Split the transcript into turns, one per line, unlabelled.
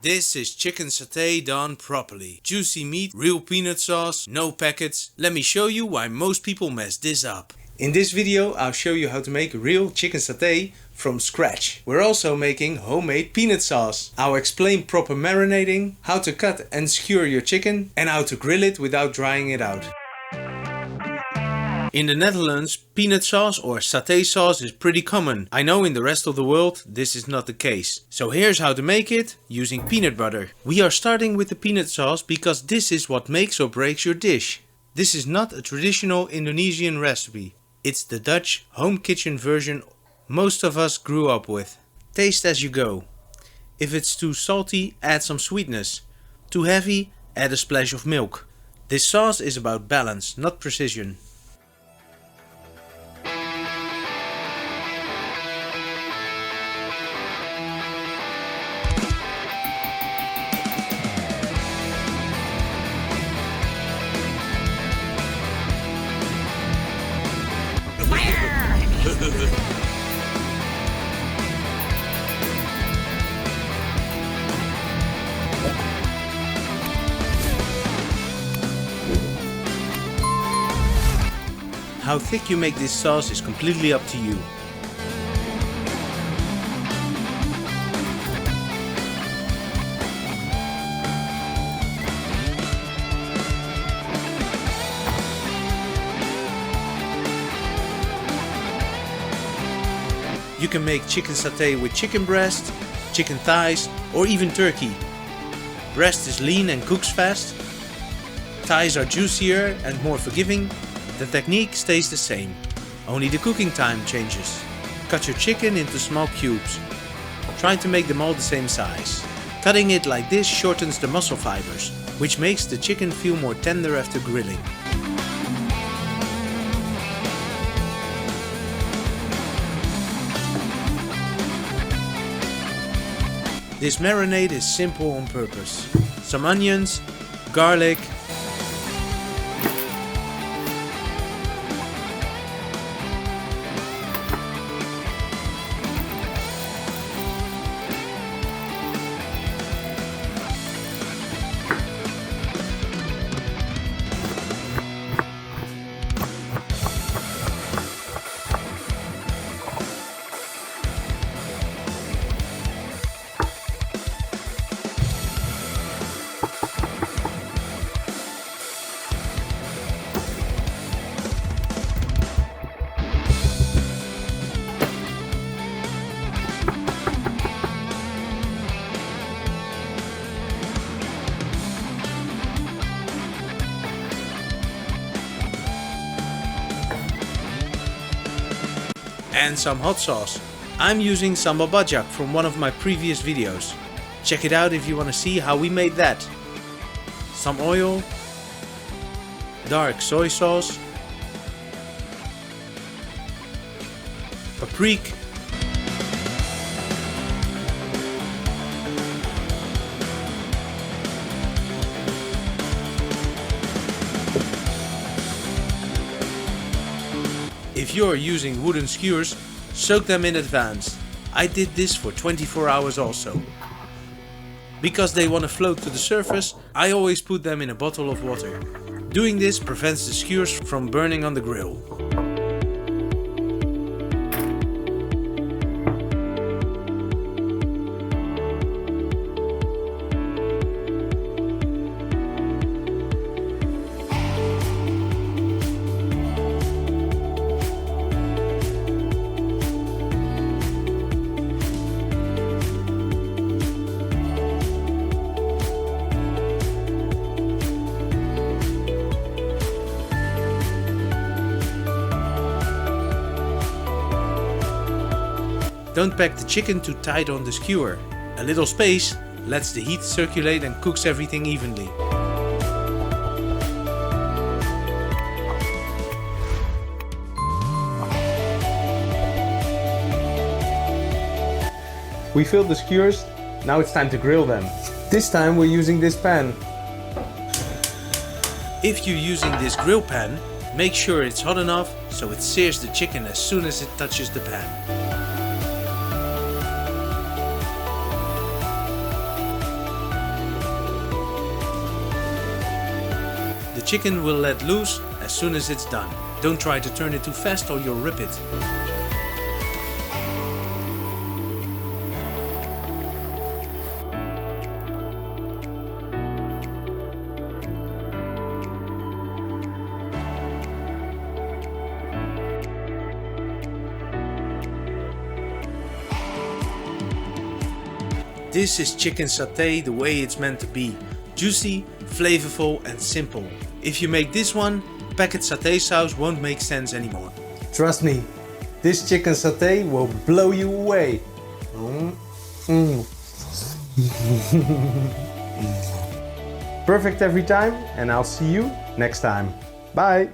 This is chicken satay done properly. Juicy meat, real peanut sauce, no packets. Let me show you why most people mess this up. In this video I'll show you how to make real chicken satay from scratch. We're also making homemade peanut sauce. I'll explain proper marinating, how to cut and skewer your chicken, and how to grill it without drying it out. In the Netherlands, peanut sauce or satay sauce is pretty common. I know in the rest of the world this is not the case. So here's how to make it using peanut butter. We are starting with the peanut sauce because this is what makes or breaks your dish. This is not a traditional Indonesian recipe. It's the Dutch home kitchen version most of us grew up with. Taste as you go. If it's too salty, add some sweetness. Too heavy, add a splash of milk. This sauce is about balance, not precision. How thick you make this sauce is completely up to you. You can make chicken satay with chicken breast, chicken thighs, or even turkey. Breast is lean and cooks fast. Thighs are juicier and more forgiving. The technique stays the same, only the cooking time changes. Cut your chicken into small cubes. Try to make them all the same size. Cutting it like this shortens the muscle fibers, which makes the chicken feel more tender after grilling. This marinade is simple on purpose. Some onions, garlic, and some hot sauce. I'm using sambal bajak from one of my previous videos. Check it out if you want to see how we made that. Some oil, dark soy sauce, paprika, if you're using wooden skewers, soak them in advance. I did this for 24 hours also. Because they want to float to the surface, I always put them in a bottle of water. Doing this prevents the skewers from burning on the grill. Don't pack the chicken too tight on the skewer. A little space lets the heat circulate and cooks everything evenly. We filled the skewers, now it's time to grill them. This time we're using this pan. If you're using this grill pan, make sure it's hot enough so it sears the chicken as soon as it touches the pan. chicken will let loose as soon as it's done. Don't try to turn it too fast or you'll rip it. This is chicken satay the way it's meant to be. Juicy, flavorful and simple. If you make this one, packet satay sauce won't make sense anymore.
Trust me, this chicken satay will blow you away. Perfect every time, and I'll see you next time. Bye!